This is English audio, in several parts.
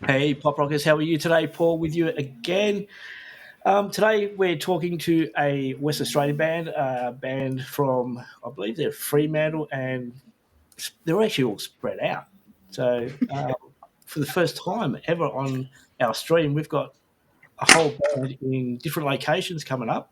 Hey, Pop Rockers, how are you today? Paul with you again. Today we're talking to a West Australian band, a band from, I believe they're Fremantle, and they're actually all spread out. So for the first time ever on our stream, we've got a whole band in different locations coming up.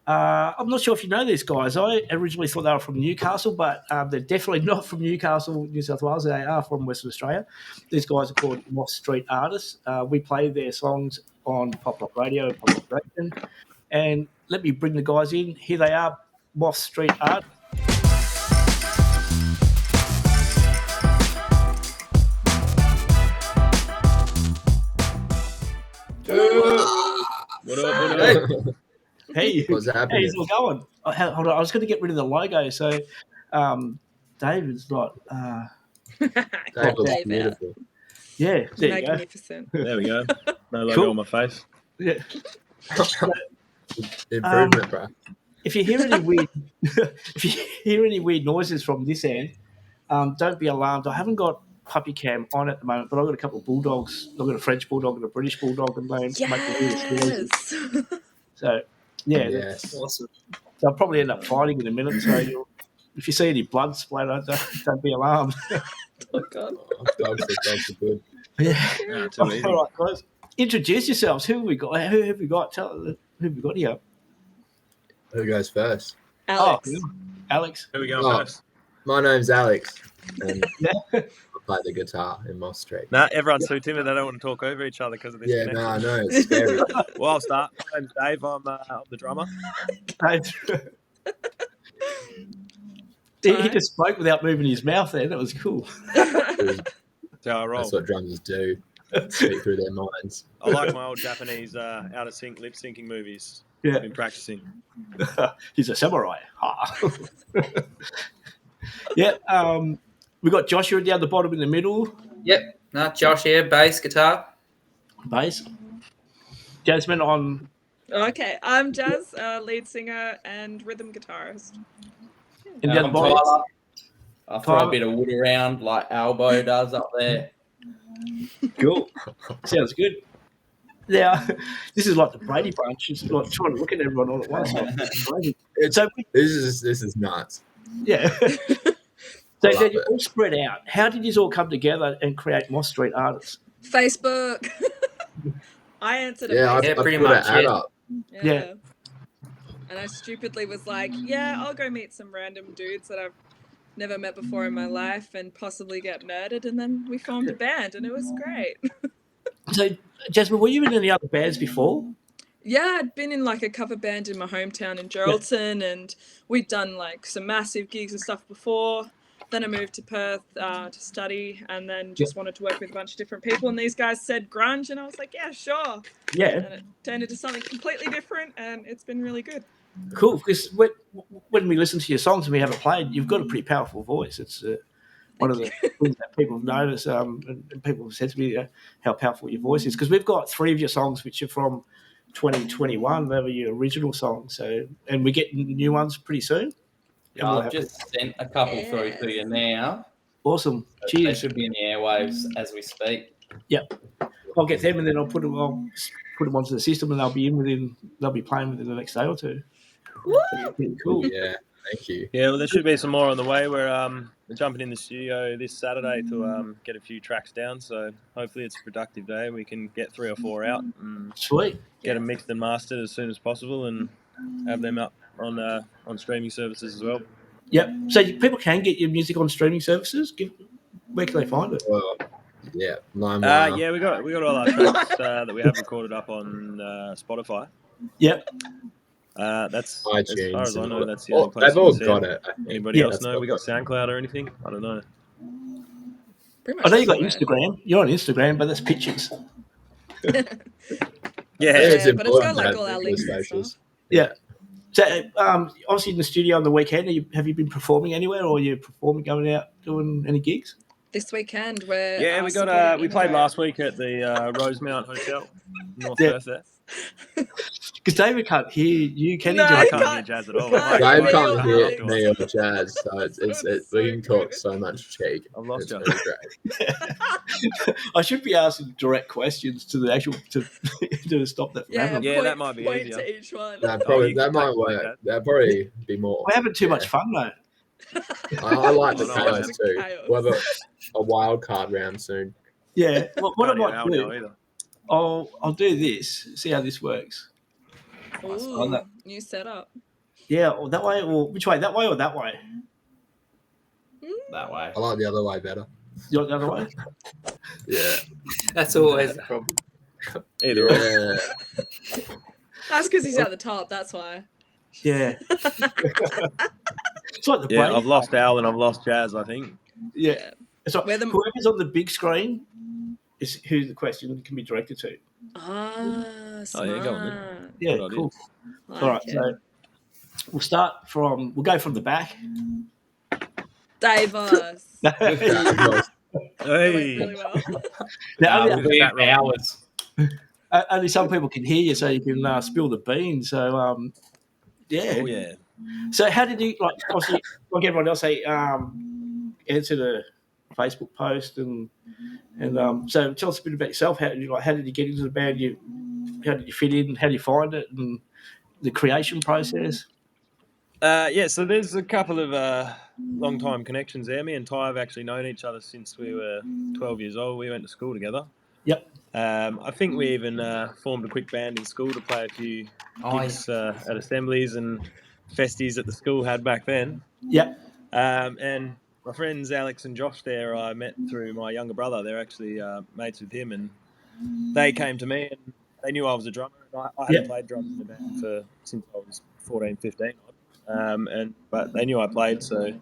I'm not sure if you know these guys. I originally thought they were from Newcastle, but they're definitely not from Newcastle, New South Wales. They are from Western Australia. These guys are called Moth Street Artists. We play their songs on Pop Rock Radio and Pop Rock Nation. And let me bring the guys in. Here they are, Moth Street Artists. What up? Hey, What's happening? how's it going? Hold on, I was going to get rid of the logo. So David's not. That looks Dave beautiful. Yeah, there you go. Magnificent. There we go. No logo Cool. on my face. Yeah. Improvement, bro. If you hear any weird noises from this end, don't be alarmed. I haven't got puppy cam on at the moment, but I've got a couple of bulldogs. I've got a French bulldog and a British bulldog, and they make the weirdest noises. Yes. So yeah, Yes. that's awesome. So I'll probably end up fighting in a minute. So if you see any blood splatter, don't be alarmed. Oh God. Oh, dogs are good. Yeah. No, too easy. All right, guys. Introduce yourselves. Who have we got? Who have we got? Who have we got here? Who goes first? Alex. Oh, Alex. Here we go Oh. first. My name's Alex, and Yeah. I play the guitar in Moth Street. Nah, everyone's too timid. They don't want to talk over each other because of this. Yeah, connection. no, I know. It's scary. Well, I'll start. My name's Dave. I'm the drummer. He just spoke without moving his mouth there. That was cool. That's how I roll. That's what drummers do. Speak through their minds. I like my old Japanese out of sync lip syncing movies. Yeah. I've been practicing. He's a samurai. Ha. Yeah. We got Joshua down the bottom in the middle. Yep. No, Josh here, bass, guitar. Bass. Jasmine on. Okay, I'm Jazz, lead singer and rhythm guitarist. And down the I'm bottom. Tyler. I throw Tyler. a bit of wood around like Albo does up there. Cool. Sounds good. Now, this is like the Brady Bunch. It's like trying to look at everyone all at once. It's, So, this is nuts. yeah. So I love then you're it. all spread out. How did you all come together and create Moth Street Artists? Facebook. I answered it. Yeah, I Yeah, put pretty an much, ad yeah. up. Yeah. And I stupidly was like, yeah, I'll go meet some random dudes that I've never met before in my life and possibly get murdered. And then we formed a band and it was great. So, Jasmine, were you in any other bands before? Yeah, I'd been in like a cover band in my hometown in Geraldton and we'd done like some massive gigs and stuff before. Then I moved to Perth to study and then just wanted to work with a bunch of different people. And these guys said grunge and I was like, yeah, sure. Yeah. And it turned into something completely different and it's been really good. Cool, because when we listen to your songs and we haven't played, you've got a pretty powerful voice. It's one of the things that people notice, and people have said to me how powerful your voice is. Because we've got 3 of your songs which are from 2021. They were your original songs, and we're getting new ones pretty soon. Yeah, I've just sent a couple through to you now. Awesome. They Cheers. should be in the airwaves as we speak. I'll get them and then I'll put them onto the system and they'll be playing within the next day or two. Pretty cool. Yeah, thank you. Yeah, well, there should be some more on the way. We're jumping in the studio this Saturday to get a few tracks down. So hopefully it's a productive day. We can get 3 or 4 out and Sweet. get them mixed and mastered as soon as possible and have them up on streaming services as well. Yep. So people can get your music on streaming services. Where can they find it? Well, yeah, LimeWire. Yeah, we got all our tracks that we have recorded up on Spotify. Yep. That's iTunes as far as I and know. all That's the only that. place. They've you all can see got it. it. I think. Anybody Yeah, else that's know? what We got SoundCloud or anything? I don't know. Pretty much I know you got everywhere. Instagram. You're on Instagram, but that's pictures. Yeah, It's but it's got important like to all our have links those and socials. stuff. Yeah. So obviously in the studio on the weekend, have you been performing anywhere, or are you going out doing any gigs? This weekend we're yeah. We got we played last week at the Rosemount Hotel, North Yeah. Perth. There. Because David can't hear you, can No, he? I Josh? can't hear Jazz at all. can't Dave hear can't hear Alex. me or Jazz, so we can talk so much cheek. I've lost It's you. really great. I should be asking direct questions to the actual to stop that from happening. Yeah, point, that might be point easier. to each one. That you that can might take one, work. Jazz. That'd probably be more. We're having too yeah. much fun though. I like the I know, chaos man. too. Chaos. We'll have a wild card round soon. Yeah. What I Can't hear might Al now do, either. I'll do this. See how this works. Ooh, new setup. Yeah, or that way, or which way? That way or that way? That way. I like the other way better. You want the other way? Yeah. That's always the problem. Either or. Yeah. That's because he's at the top. That's why. Yeah. It's like the Yeah, brain. I've lost Al and I've lost Jazz, I think. Yeah. It's like We're the- whoever's on the big screen is who the question can be directed to. Ah, smart. Oh, yeah, go on then. Yeah, Good idea. cool. Like All right, it. so we'll go from the back. Davis. now, That Hey. went really well. only, We Chat have hours. only some people can hear you, so you can spill the beans. So, yeah. Oh, yeah. So, how did you obviously, like everyone else, say answer the Facebook post and so tell us a bit about yourself. How did you get into the band? How did you fit in? How do you find it? And the creation process. Yeah, so there's a couple of long-time connections there. Me and Ty have actually known each other since we were 12 years old. We went to school together. Yep. I think we even formed a quick band in school to play a few gigs at assemblies and festies that the school had back then. Yep. And my friends Alex and Josh there, I met through my younger brother. They're actually mates with him, and they came to me and they knew I was a drummer. And I hadn't played drums in the band since I was 14, 15. But they knew I played, so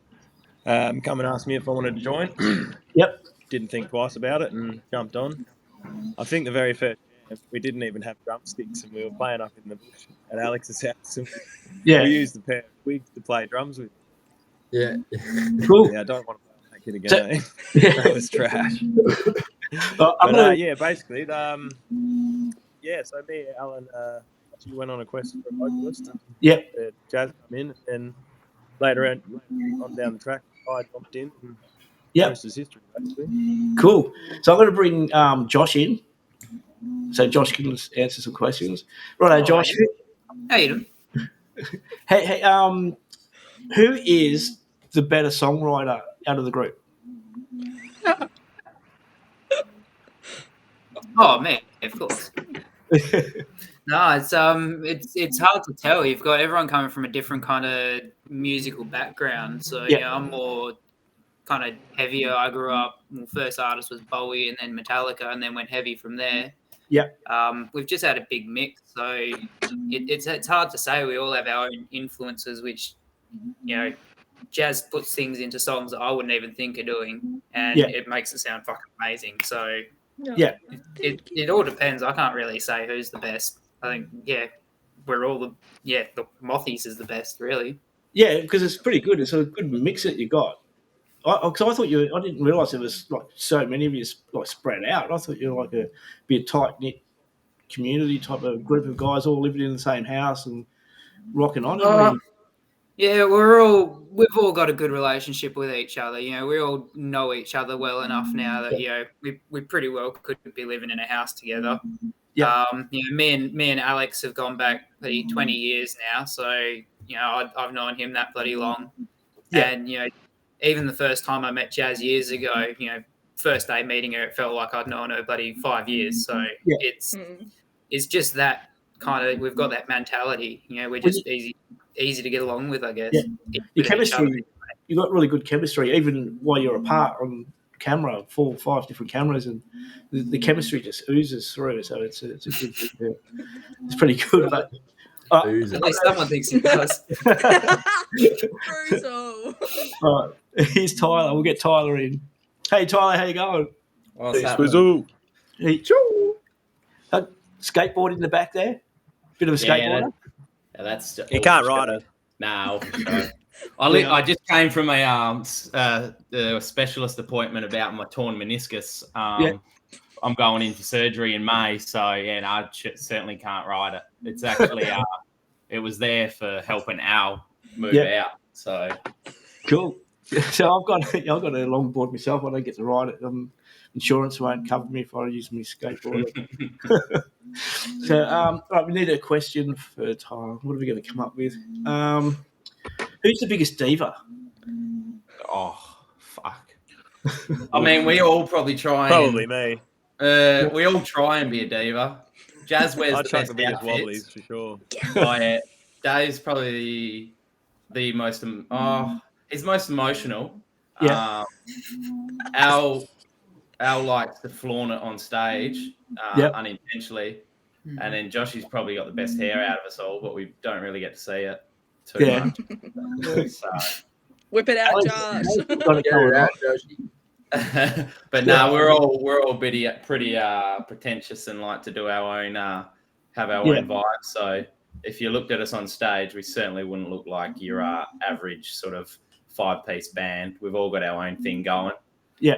come and asked me if I wanted to join. Yep. Didn't think twice about it and jumped on. I think the very first jam, we didn't even have drumsticks, and we were playing up in the bush at Alex's house. And Yeah. we used a pair of twigs to play drums with. Yeah. Cool. Yeah, I don't want to play that kid again. Yeah. That was trash. Yeah, basically, yeah. So me, Alan, actually went on a quest for a vocalist. Yep. Jazz come in, and later on down the track, I jumped in. And Yep. rest is history, basically. Cool. So I'm going to bring Josh in, so Josh can answer some questions. Right, Josh. How you doing? Hey, who is the better songwriter out of the group? Oh man, of course. No, it's hard to tell. You've got everyone coming from a different kind of musical background. So Yeah. yeah, I'm more kind of heavier. I grew up. Well, first artist was Bowie, and then Metallica, and then went heavy from there. Yeah. We've just had a big mix, so it's hard to say. We all have our own influences, which Jazz puts things into songs that I wouldn't even think of doing, and it makes it sound fucking amazing. So Yeah. it all depends. I can't really say who's the best. I think we're all the Mothies is the best, really. Yeah, because it's pretty good. It's a good mix that you got. I thought I didn't realise there was like so many of you like spread out. I thought you were like be a tight knit community type of group of guys all living in the same house and rocking on. Yeah, we've all got a good relationship with each other. We all know each other well enough now that we pretty well could be living in a house together. Yeah. Me and Alex have gone back 20 years now, so I've known him that bloody long. Yeah. And even the first time I met Jazz years ago, first day meeting her, it felt like I'd known her bloody 5 years. So it's just that kind of, we've got that mentality. We're just easy to get along with, I guess. Yeah. Your chemistry, you got really good chemistry, even while you're apart on camera, 4 or 5 different cameras, and the chemistry just oozes through. So it's a good thing. It's pretty good. But at least someone thinks it does. Brutal. All right, here's Tyler. We'll get Tyler in. Hey, Tyler, how you going? Swizzle. Hey, skateboard in the back there. Bit of a skateboarder. Yeah, that's. You can't ride it. No. I just came from a specialist appointment about my torn meniscus. I'm going in for surgery in May, so yeah, no, I certainly can't ride it. It's actually it was there for helping Al move out. So cool. So I've got a longboard myself. I don't get to ride it. Insurance won't cover me if I use my skateboard. So right, we need a question for time. What are we going to come up with? Who's the biggest diva? Oh, fuck. I mean, we all probably try. Probably me. We all try and be a diva. Jazz wears the best biggest outfits. wobblies for sure. Oh yeah, Dave's probably the most. He's most emotional. Yeah. Al likes to flaunt it on stage unintentionally, and then Joshy's probably got the best hair out of us all, but we don't really get to see it too much. So. Whip it out, Josh. But no, we're all pretty pretentious and like to do our own, have our own vibe. So if you looked at us on stage, we certainly wouldn't look like your average sort of 5-piece band. We've all got our own thing going,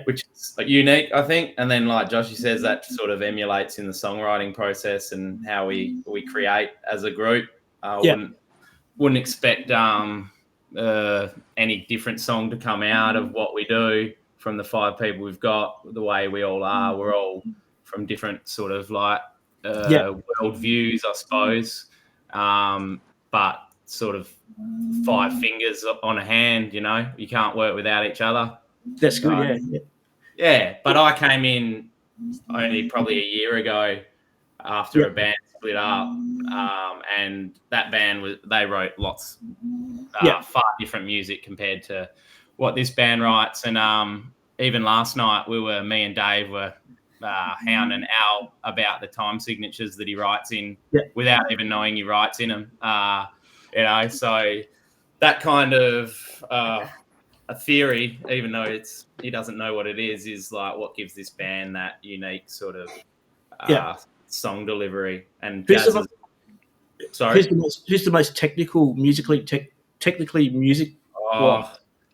which is unique, I think. And then, like Joshy says, that sort of emulates in the songwriting process and how we create as a group. Wouldn't expect any different song to come out of what we do from the 5 people we've got. The way we all are, we're all from different sort of like world views, I suppose. But sort of 5 fingers on a hand, you know, you can't work without each other. That's good, Yeah, but I came in only probably a year ago after a band split up, and that band they wrote lots, far different music compared to what this band writes. And even last night, me and Dave were hounding Al about the time signatures that he writes in without even knowing he writes in them. You know, so that kind of a theory, even though he doesn't know what it is like what gives this band that unique sort of song delivery. And who's the most technical technically music?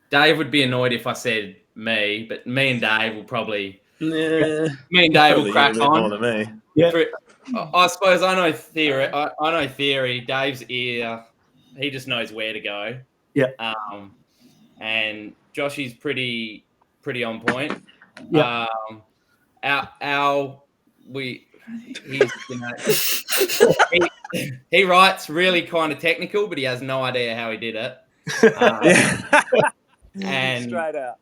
Dave would be annoyed if I said me, but me and Dave will probably me and Dave will crack on. More than me. Yeah. I suppose I know theory. I know theory. Dave's ear, he just knows where to go. Yeah. And Joshy's pretty on point. Yeah. He writes really kind of technical, but he has no idea how he did it. And straight out.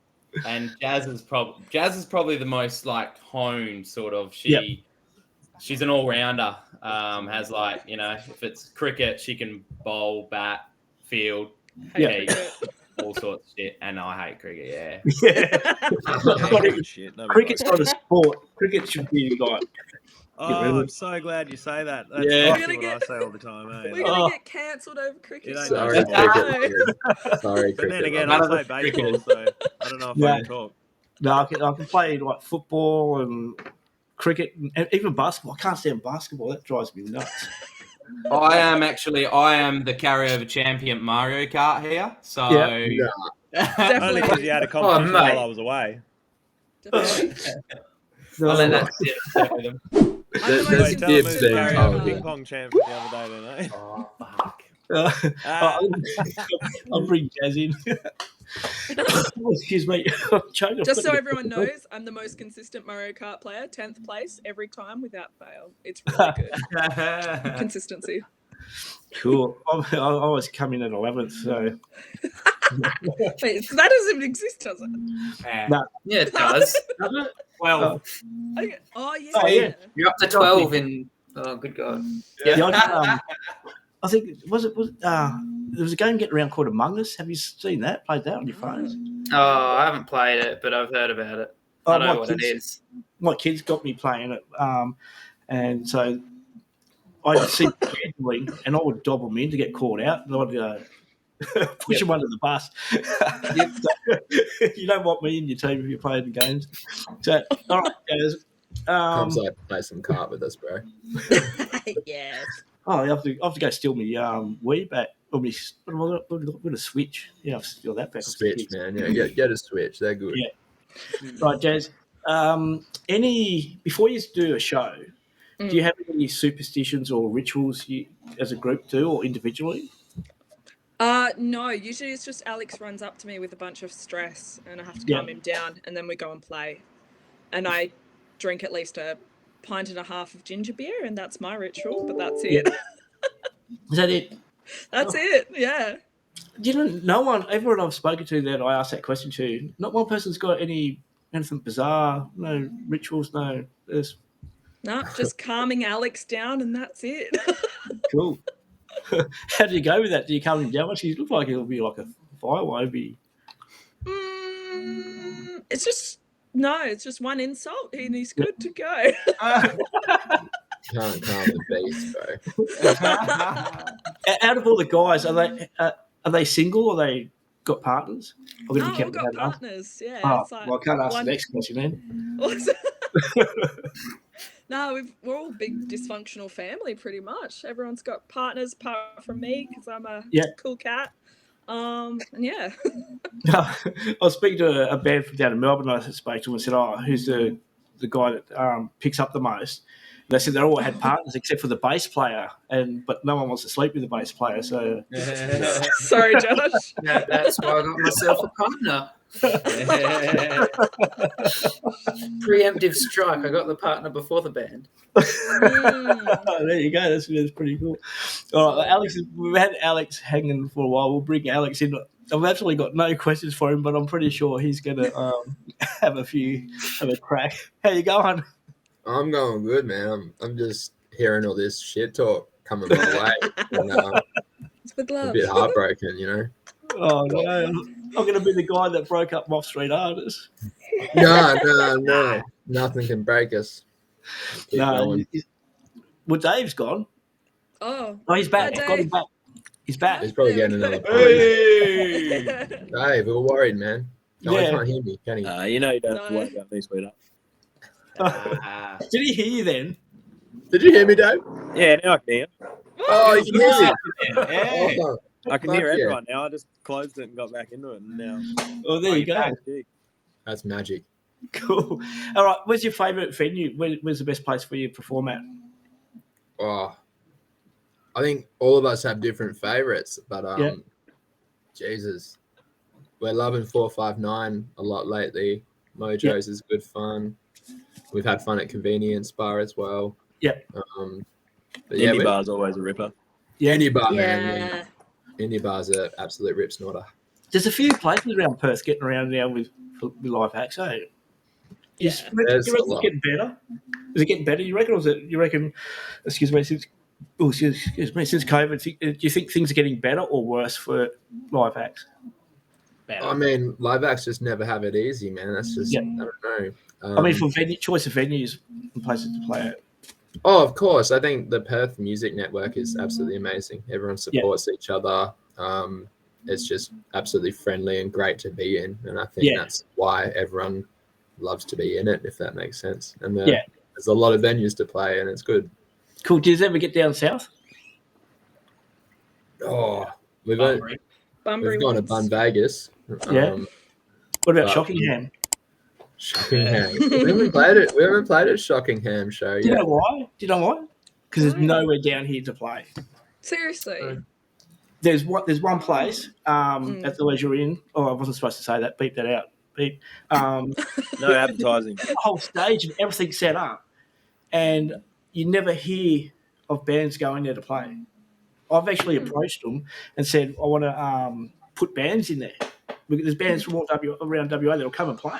And Jazz is probably the most like honed sort of. She's an all rounder. Has like, you know, if it's cricket, she can bowl, bat, field, all sorts of shit. And I hate cricket. Cricket's not a sport. Cricket should be like. Oh, I'm so glad you say that. That's what I say all the time. We're going to get cancelled over cricket. Sorry, cricket. Sorry, but cricket. then again, I play baseball, so I don't know if I can talk. No, I can play like football and cricket and even basketball. I can't stand basketball. That drives me nuts. I am the carryover champion Mario Kart here. So only because you had a competition while I was away. I'll let that sit with them. There's Gibbs there. Ping pong champ the other day, then, Oh, fuck. I'll bring Jazz in. Excuse me. Just so everyone knows, I'm the most consistent Mario Kart player. 10th place every time without fail. It's really good. Consistency. Cool. I always come in at 11th, so. Wait, that doesn't exist, does it? No. Yeah, it does. 12. Yeah. You're up to 12 in. Oh, good God. Yeah. I think there was a game getting around called Among Us. Have you seen that? Played that on your phones? Oh, I haven't played it, but I've heard about it. I know what it is. My kids got me playing it, and so I'd see scheduling, and I would dob them in to get called out, and I'd push them under the bus. So, you don't want me in your team if you're playing the games. So, all right, guys. Comes like play some kart with us, bro. Yes. Oh, I have to go steal my Wii back. Probably. What have I got? Got a Switch. Yeah, I've still that back. Switch, man. Yeah, get a Switch. They're good. Yeah. Right, Jazz. Before you do a show, do you have any superstitions or rituals you, as a group, do or individually? No, usually it's just Alex runs up to me with a bunch of stress and I have to calm him down, and then we go and play. And I drink at least a pint and a half of ginger beer, and that's my ritual, but that's it. Is that it? That's it, yeah. No one, everyone I've spoken to that I asked that question to, not one person's got anything bizarre, no rituals, no. No, just calming Alex down, and that's it. Cool. How do you go with that? Do you calm him down much? He looks like it'll be like a fire, won't be? It's just one insult, and he's good to go. Can't calm the beast, bro. Out of all the guys, are they single or they got partners? We've got partners. Yeah. Oh, well, I can't ask the next question then. No, we're all big dysfunctional family, pretty much. Everyone's got partners apart from me because I'm a cool cat. And yeah. I was speaking to a band from down in Melbourne. I spoke to them and said, who's the guy that picks up the most? And they said they all had partners except for the bass player, but no one wants to sleep with the bass player. So sorry, Josh. That's why I got myself a partner. Preemptive strike. I got the partner before the band. There you go. That's pretty cool. All right, Alex. We've had Alex hanging for a while. We'll bring Alex in. I've absolutely got no questions for him, but I'm pretty sure he's going to have a crack. How you going? I'm going good, man. I'm just hearing all this shit talk coming my way. And, it's with love. I'm a bit heartbroken, you know. Oh no! I'm going to be the guy that broke up Moth Street Artists. No. Nothing can break us. Keep going. Well, Dave's gone. Oh, he's back. Got him back. He's back. He's probably getting another point. Hey! Dave, we were worried, man. No, he can't hear me, can he? You know you don't have to worry about me, sweetheart. Did he hear you then? Did you hear me, Dave? Yeah, now I can hear. Oh, you can hear me. Yeah. Oh, I can hear everyone now. I just closed it and got back into it, and now. Oh, there you go. that's magic. Cool. All right. Where's your favourite venue? Where's the best place for you to perform at? Oh, I think all of us have different favourites, but Jesus, we're loving 459 a lot lately. Mojo's is good fun. We've had fun at Convenience Bar as well. Yeah. Indie Bar's always a ripper. Yeah. Indie Bar, man. Indie Bar's an absolute rip snorter. There's a few places around Perth getting around now with live acts, eh? You reckon it's getting better? Is it getting better, you reckon? Or is it, you reckon, since COVID, do you think things are getting better or worse for live acts? Better. I mean, live acts just never have it easy, man. That's just, I don't know. I mean, for choice of venues and places to play at. Oh, of course. I think the Perth Music Network is absolutely amazing. Everyone supports each other. It's just absolutely friendly and great to be in. And I think that's why everyone loves to be in it, if that makes sense. And there's a lot of venues to play, and it's good. Cool. Do you ever get down south? Oh, we've gone to Bun Vegas. Yeah. What about Shockingham? Shockingham. We haven't played it. We haven't played a Shockingham show yet. Do you know why? Because there's nowhere down here to play. Seriously. There's one place at the Leisure Inn. Oh, I wasn't supposed to say that. Beep that out. Beep. No advertising. The whole stage and everything set up, and you never hear of bands going there to play. I've actually approached them and said I want to put bands in there because there's bands from all around WA that'll come and play.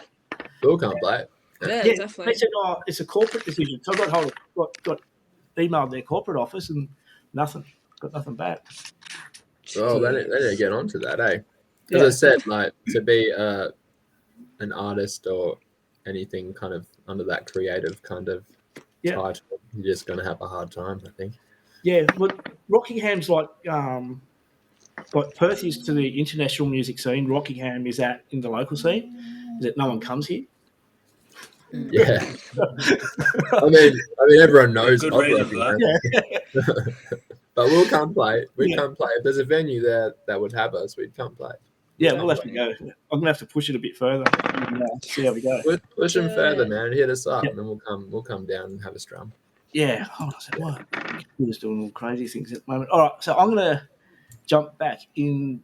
They'll come play. Yeah, definitely. They said, it's a corporate decision. So I got emailed their corporate office and got nothing back. Oh, they need to get onto that, eh? As I said, like, to be an artist or anything kind of under that creative kind of title, you're just going to have a hard time, I think. Yeah, but Rockingham's like Perth is to the international music scene. Rockingham is that in the local scene. Is that no one comes here? Yeah. I mean, everyone knows. Good reason for that. But we'll come play. Come play. If there's a venue there that would have us, we'd come play. Yeah, we'll have to go. I'm gonna have to push it a bit further. And, see how we go. We'll push them further, man. Hit us up, and then we'll come down and have a strum. Yeah. Hold on a second. What? We're just doing all crazy things at the moment. All right. So I'm gonna jump back in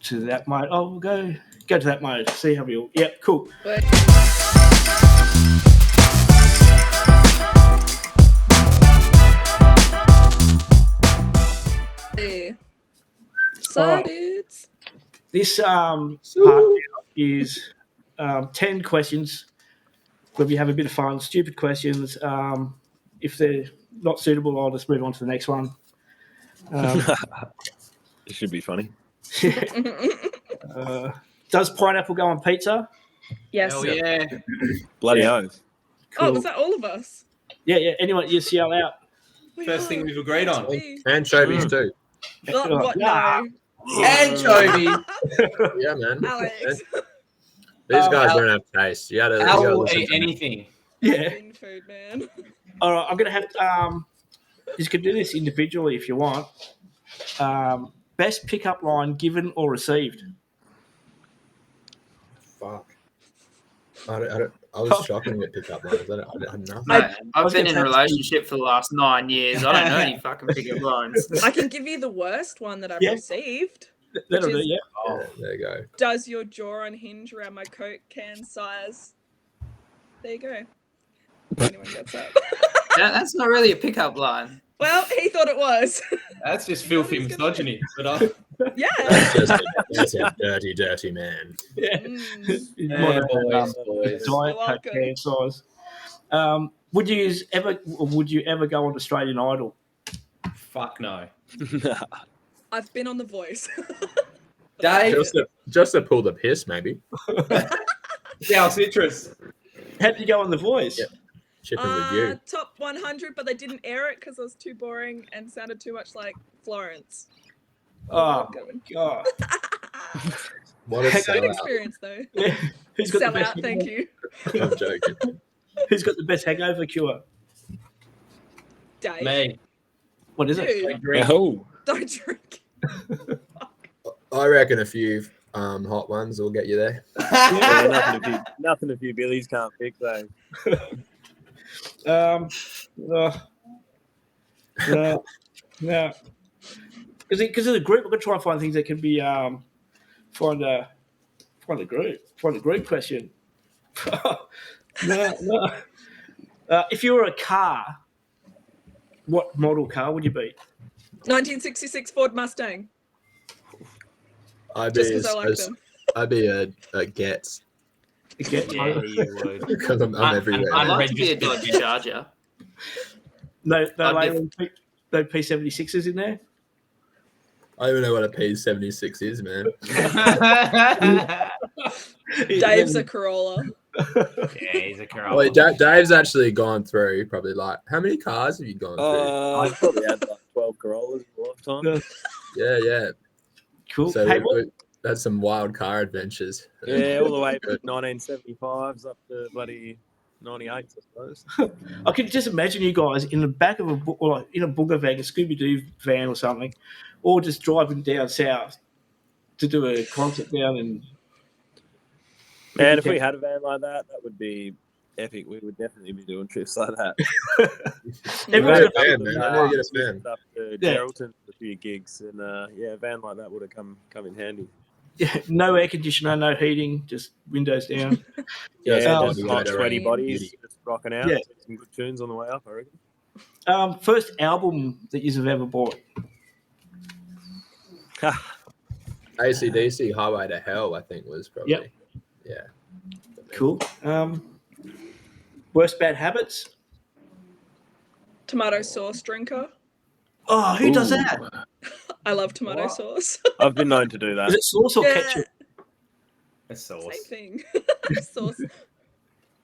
to that mode. Oh, we'll go to that mode. See how we all. Yep. Cool. Excited. This part is 10 questions where we have a bit of fun, stupid questions. If they're not suitable, I'll just move on to the next one. It should be funny. Does pineapple go on pizza? Yes. Hell yeah. Bloody oath. Cool. Oh, was that all of us? Yeah. Anyone, just yell out. First thing we've agreed on. Anchovies too. What? No. Anchovy. Yeah, man. Alex. These guys don't have taste. You gotta I'll listen eat to them. anything. Yeah. Green food, man. All right, I'm going to have you can do this individually if you want. Best pickup line given or received? Fuck. I was shocking at pickup lines. I had nothing. Mate, I've been in a relationship for the last 9 years. I don't know any fucking pickup lines. I can give you the worst one that I've received. That'll do, yeah. Yeah, there you go. Does your jaw unhinge around my Coke can size? There you go. Anyone gets that? That's not really a pickup line. Well, he thought it was. That's just filthy misogyny. But Yeah. That's a dirty, dirty man. Yeah. boys. Giant Coke can size. Would you ever go on Australian Idol? Fuck no. I've been on The Voice. Dave. Just to pull the piss, maybe. Sour citrus. How did you go on The Voice? Yeah. Chipping with you. Top 100, but they didn't air it because it was too boring and sounded too much like Florence. Oh, God. What a Good sellout. experience, though. Yeah. Who's got Sell the best out, thank you. I'm joking. Who's got the best hangover cure? Dave. Me. What is it? Dude, Oh. don't drink. I reckon a few hot ones will get you there. Nothing a few Billies can't fix, though. No. Because of the group, we're going to try and find things that can be find a group question. No. If you were a car, what model car would you be? 1966 Ford Mustang. I'd Just be because I like them. I'd be a Getz. Yeah, you would. Because I'm everywhere. I'd like to be a Dodge Charger. No P76s in there. I don't even know what a P76 is, man. Dave's a Corolla. Yeah, he's a Corolla. Wait, Dave's actually gone through probably like how many cars have you gone through? I've probably had like 12 Corollas in a lifetime. Yeah. Cool. So Hey, we had some wild car adventures. Yeah, all the way from 1975s up to bloody 98s, I suppose. I can just imagine you guys in the back of or like in a booger van, a Scooby Doo van or something, or just driving down south to do a concert down in. Man, if we had a van like that, that would be epic. We would definitely be doing trips like that. Everyone's got a van, man. I need to get a van. Up to Geraldton for a few gigs, and a van like that would have come in handy. Yeah, no air conditioner, no heating, just windows down. Just hot, sweaty bodies, just rocking out. Yeah. Some good tunes on the way up, I reckon. First album that you've ever bought? AC/DC Highway to Hell, I think was probably. Yep. Yeah. Cool. Worst bad habits? Tomato sauce drinker. Oh, who does that? I love tomato sauce. I've been known to do that. Is it sauce or ketchup? That's sauce. Same thing. Sauce.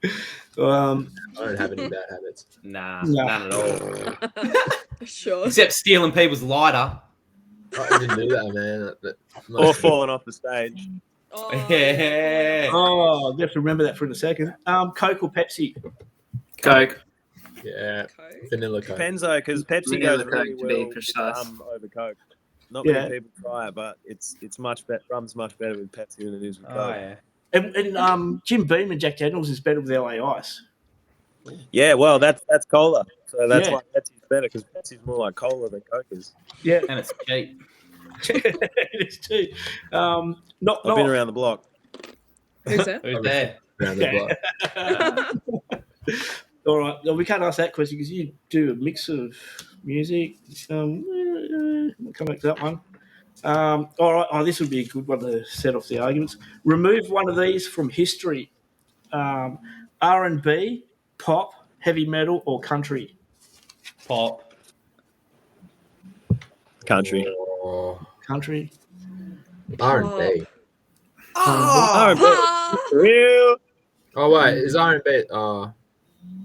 I don't have any bad habits. Nah, No. none at all. Sure. Except stealing people's lighter. I didn't do that, man. Or falling off the stage. Oh, Yeah. Oh, you have to remember that for in a second. Coke or Pepsi? Coke. Yeah, Coke. vanilla Coke. Depends though, because Pepsi Vanilla goes really Coke, to be well with precise. over Coke. Not Yeah. many people try it, but it's much better. Rum's much better with Pepsi than it is with Coke. yeah. And Jim Beam and Jack Daniels is better with LA Ice. Yeah, well, that's cola, so that's Yeah. why Pepsi's better, because Pepsi's more like cola than Coke is. Yeah, And it's cheap. it is too. I've been around the block. Who's that? Who's there? Around the block. All right. Well, we can't ask that question because you do a mix of music. We'll come back to that one. All right. Oh, this would be a good one to set off the arguments. Remove one of these from history. R&B, pop, heavy metal, or country. Pop. Country. Oh, Country. R&B. R&B. Real. Oh wait, is R&B? Oh,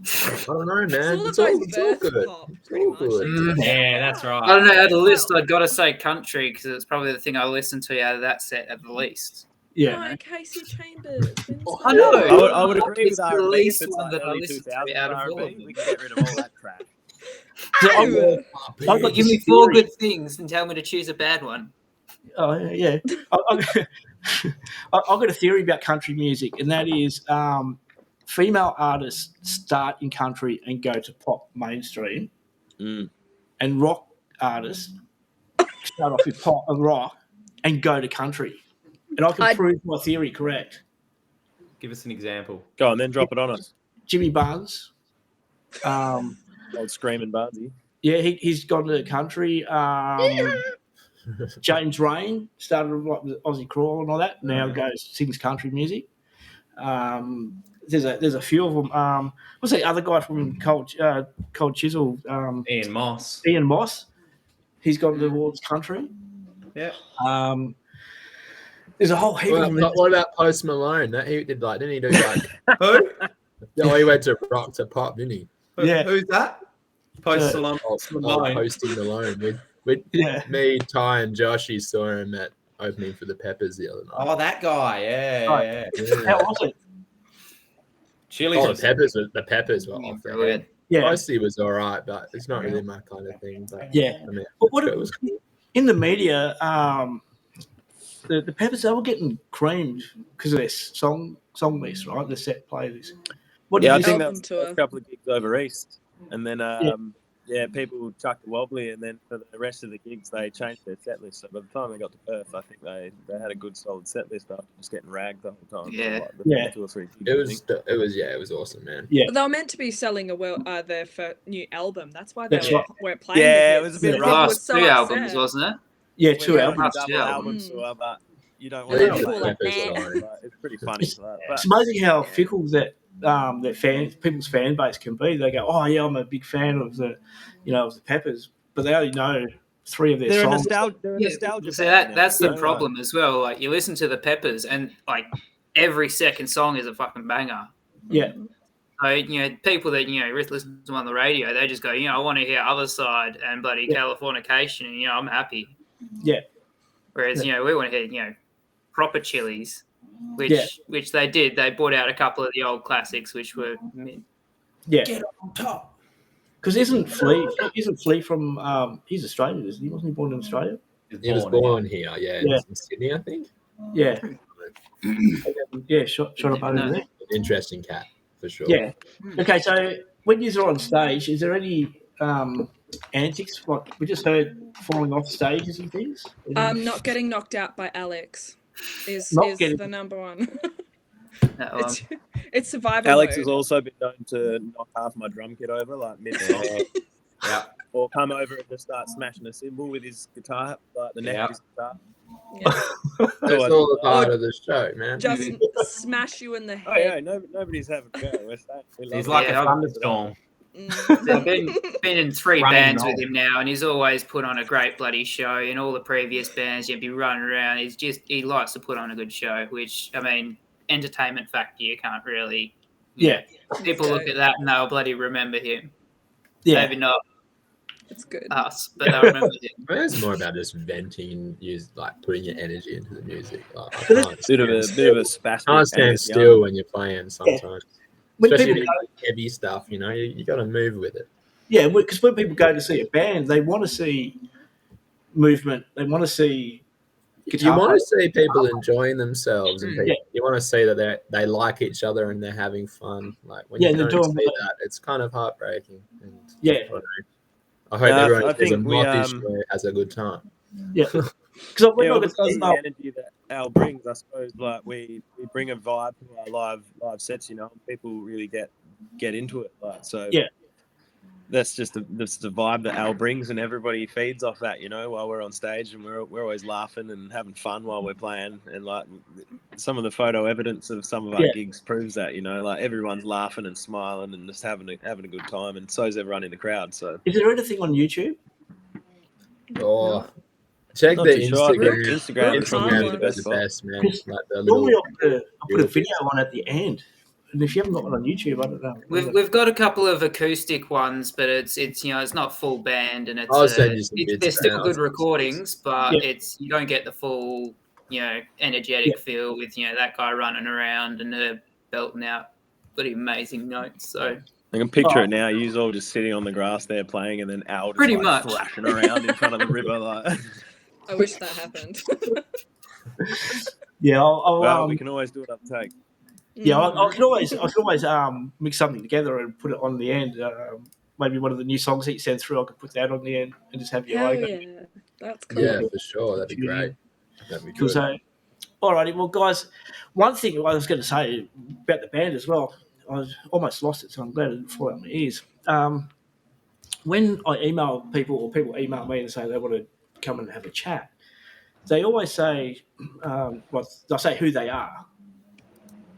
I don't know, man. all It's of all, those it's all birth good. pop, It's pretty all much. good. Yeah, that's right. I don't know. Out of the list, I'd got to say country because it's probably the thing I listen to out of that set at the least. Yeah. No, Casey Chambers. I know. I would agree It's with the R&B if least it's one like that I early listen to 2000s out of all of R&B. them. We can get rid of all that trash. I've got Give me this 4 theory. good things and tell me to choose a bad one. Oh, yeah. I've got a theory about country music, and that is female artists start in country and go to pop mainstream, and rock artists start off with pop and rock and go to country. And I can prove my theory correct. Give us an example. Go on, then drop it on us. Jimmy Barnes. Old Screaming Barnsey. Yeah, he's gone to the country. James Rain started like the Aussie Crawl and all that. Now sings country music. There's a few of them. What's the other guy from Cold Chisel? Ian Moss. Ian Moss. He's gone towards country. Yeah. There's a whole heap of them. What about Post Malone? That he did didn't he do like? Who? Oh, he went to rock to pop, didn't he? Yeah. Who's that? Post Malone. Posty Malone with me, Ty, and Joshy saw him at opening for the Peppers the other night. Oh, that guy. Yeah. How was it? Chili's. The Peppers were off their head. Yeah. Posty was all right, but it's not really my kind of thing. But Yeah. I mean, But what it was in the media, the Peppers, they were getting creamed because of their song list, right? The set play list. What Yeah, I did you think Album that's tour. a couple of gigs over east, and then people chucked the wobbly, and then for the rest of the gigs they changed their set list. So by the time they got to Perth, I think they had a good solid set list after just getting ragged the whole time. Yeah. For, like, 2 or 3 gigs. It was awesome, man. Yeah. But they were meant to be selling their new album. That's why they That's right. weren't playing. Yeah, the it was a gigs. bit Everyone rough. was Last so 2 upset. albums, wasn't it? Yeah, 2 Yeah, albums. double Yeah. album tour, but you don't Yeah, want to people play like Peppers that. alone, but it's pretty funny for that. But It's amazing how fickle that people's fan base can be. They go, "Oh yeah, I'm a big fan of the Peppers," but they only know 3 of their they're a songs. nostalgia. So band now, that's the you know, problem as well. Like you listen to the Peppers, and like every second song is a fucking banger. Yeah, So people that listen to them on the radio, they just go, I want to hear Other Side and bloody Californication, and I'm happy. yeah, Whereas we want to hear proper Chili's, which they did. They brought out a couple of the old classics, which were mid. yeah. Get on top. Because isn't Flea from? He's Australian, isn't he? Wasn't he born in Australia? He was born here, in Sydney, I think. Yeah, yeah. Shot up over there. An interesting cat for sure. Yeah. Okay, so when you're on stage, is there any antics? Like we just heard falling off stages and things. Not getting knocked out by Alex is the number one. It's survival Alex mode. has also been known to knock half my drum kit over, like mid-song. Yeah. Or come over and just start smashing a cymbal with his guitar, like the neck of his guitar. Yeah. That's all a part of the show, man. Just smash you in the Oh yeah, head. nobody's having a go. He's like a thunderstorm. I've been in 3 Running bands on. with him now, and he's always put on a great bloody show. In all the previous bands, you'd be running around. He likes to put on a good show, which entertainment factor you can't really. People look at that and they'll bloody remember him. Yeah, Maybe not It's good. us, but they'll remember him. I mean, it's more about just venting, putting your energy into the music. Like, I Bit of a spastic. can't stand still when you're playing sometimes. especially people heavy stuff. You know, you got to move with it. Yeah, because when people go to see a band, they want to see movement. They want to see guitar. You want to see people enjoying themselves, and you want to see that they like each other and they're having fun. Like when you don't see that, it's kind of heartbreaking. And I hope everyone who goes a Mothies show has a good time. Yeah. Because the energy that Al brings, I suppose, like we bring a vibe to our live sets, you know, and people really get into it. Like so, that's just the vibe that Al brings, and everybody feeds off that, you know, while we're on stage, and we're always laughing and having fun while we're playing. And like some of the photo evidence of some of our gigs proves that, you know, like everyone's laughing and smiling and just having a good time, and so's everyone in the crowd. So, is there anything on YouTube? Oh. Check the Instagram. Instagram is the best, man. Like normally I'll put a video on at the end. And if you haven't got one on YouTube, I don't know. We've got a couple of acoustic ones, but it's you know, it's not full band, and they're still good recordings, but you don't get the full, you know, energetic feel with, you know, that guy running around and her belting out pretty amazing notes. So I can picture it now. You're all just sitting on the grass there playing, and then Al just thrashing around in front of the river. Like, I wish that happened. Yeah, we can always do it up take. Yeah, I can always mix something together and put it on the end. Maybe one of the new songs that you send through, I could put that on the end and just have your logo. Yeah, that's cool. Yeah, for sure. That'd be great. That'd be good. So, alrighty, well, guys, one thing I was going to say about the band as well, I almost lost it, so I'm glad it didn't fall out my ears. When I email people, or people email me and say they want to come and have a chat, they always say, they'll say who they are.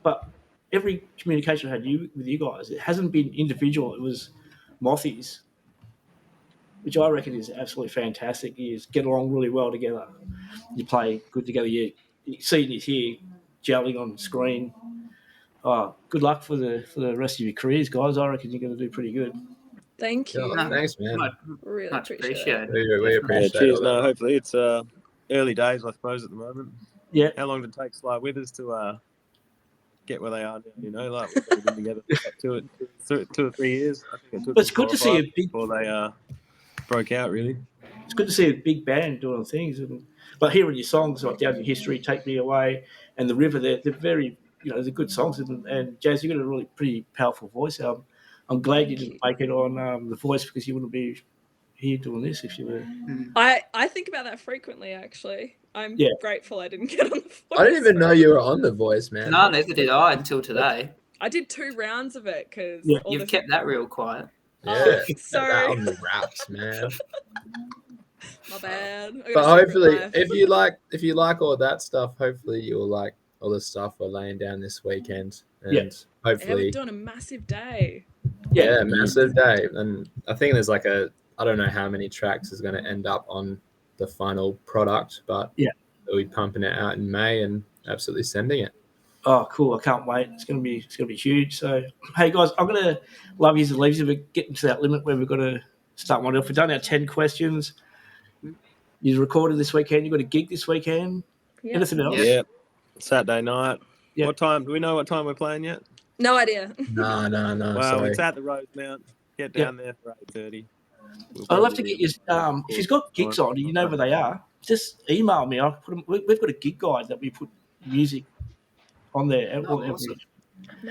But every communication I had with you guys, it hasn't been individual. It was Mothies, which I reckon is absolutely fantastic. You get along really well together. You play good together. You see it here, gelling on screen. Oh, good luck for the rest of your careers, guys. I reckon you're going to do pretty good. Thank you. Thanks, man. Really much appreciate it. We appreciate it. Cheers. No, hopefully it's early days, I suppose, at the moment. Yeah. How long did it take Sly Withers to get where they are now? You know, like we've been together for like 2 or 3 years. I think it took. But it's good to see before they broke out. Really, it's good to see a big band doing things. But hearing your songs like Down Your History, Take Me Away, and The River, they're very, you know, they're good songs. And Jazz, you've got a really pretty powerful voice. I'm glad you didn't make it on The Voice, because you wouldn't be here doing this if you were. I think about that frequently, actually. I'm grateful I didn't get on The Voice. I didn't even know you were on The Voice, man. No, neither did I until today. I did 2 rounds of it because you've kept that real quiet. Yeah, sorry. That on the wraps, man. My bad. But hopefully, if you like all that stuff, hopefully you'll like all the stuff we're laying down this weekend, and hopefully we're doing a massive day. Yeah, massive day, and I think there's like I don't know how many tracks is going to end up on the final product, but we'll be pumping it out in May and absolutely sending it. Oh, cool! I can't wait. It's gonna be huge. So, hey guys, I'm gonna love you and leave you. We're getting to that limit where we've got to start one off. We've done our 10 questions. You recorded this weekend. You got a gig this weekend. Yeah. Anything else? Yeah, Saturday night. Yeah. What time? Do we know what time we're playing yet? No idea. No. Well, sorry. It's at the Rosemount. Get down there for 8:30. I'd love to get you. If you've got gigs on, and you know where they are, just email me. I'll put them. We've got a gig guide that we put music on there. Awesome.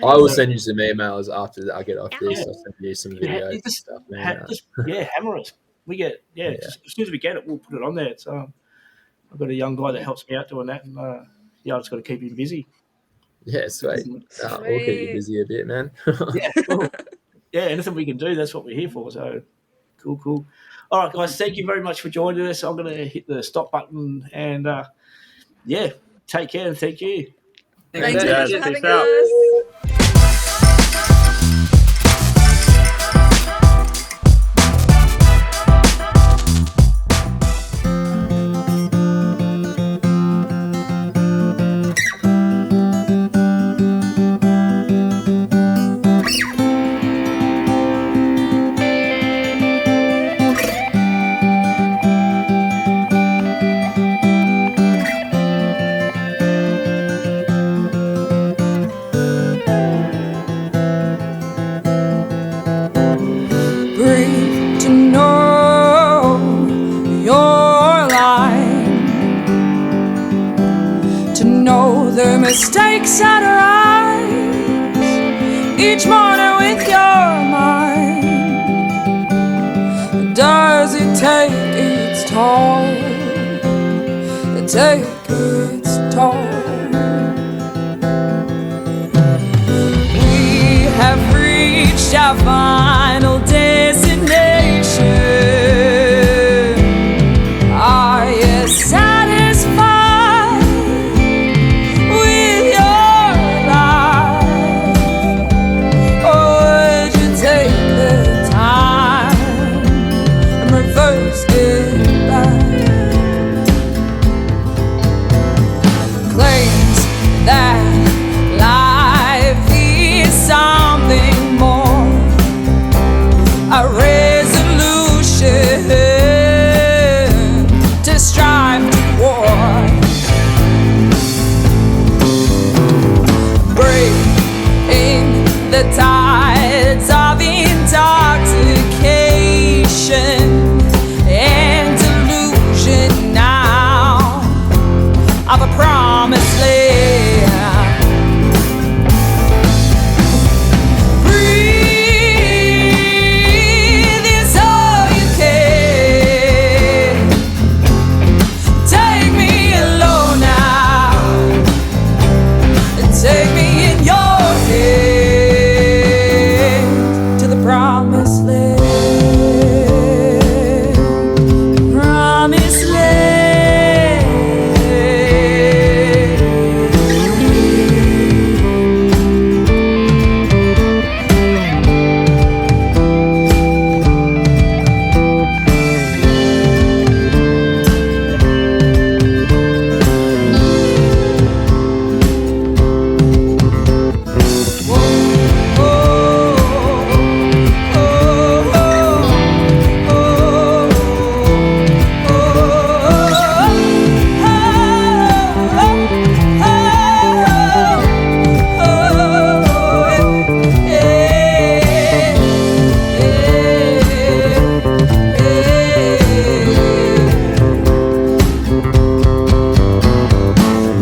I will send you some emails after I get off this. I'll send you some videos and stuff, man. Hammer us. We get just, as soon as we get it, we'll put it on there. So I've got a young guy that helps me out doing that, and I just got to keep him busy. Yeah, sweet. We'll keep you busy a bit, man. Cool. Anything we can do, that's what we're here for. So cool. All right, guys, thank you very much for joining us. I'm going to hit the stop button, and take care and thank you. Thanks for having us. lakeside rise each morning with your mind. Does it take its toll? Take its toll. We have reached our final destination. Are you satisfied with your life? Or would you take the time and reverse it back? Claims that life is something more, a resolution to strive toward. Breaking the tides of intoxication and delusion now of a promised land. Breathe is all you can. Take me alone now. Take me in your hand to the promised land. Promised land.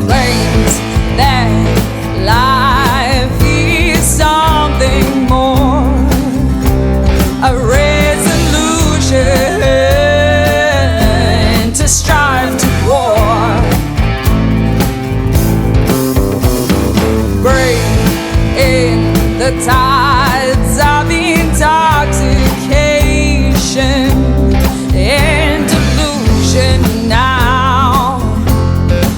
Claims that life is something more, a resolution to strive toward. Breaking the tides of intoxication and delusion now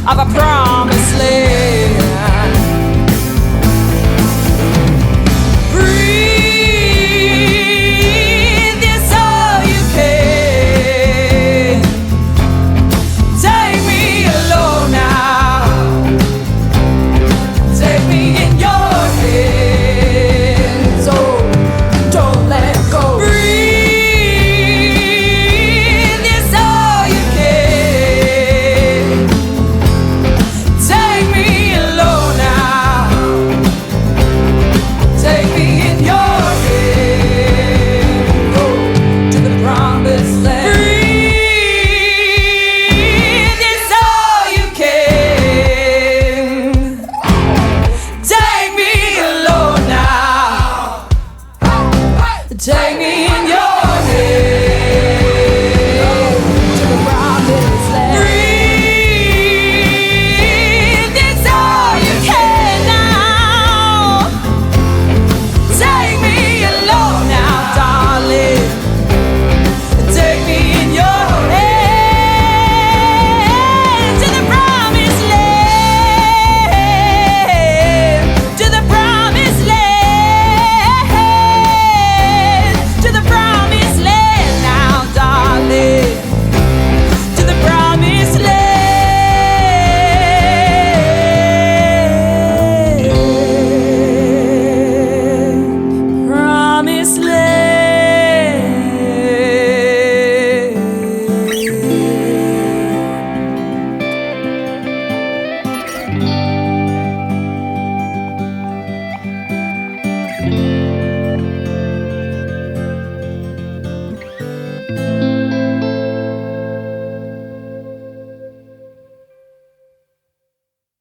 of a promised land. Breathe is all you can. Take me alone now. Take me in your hands. Oh, don't let go. Breathe is all you can. Take me alone now. Take me in your hand. Go to the promised land. Breathe is all you can. Take me alone now. Take me in your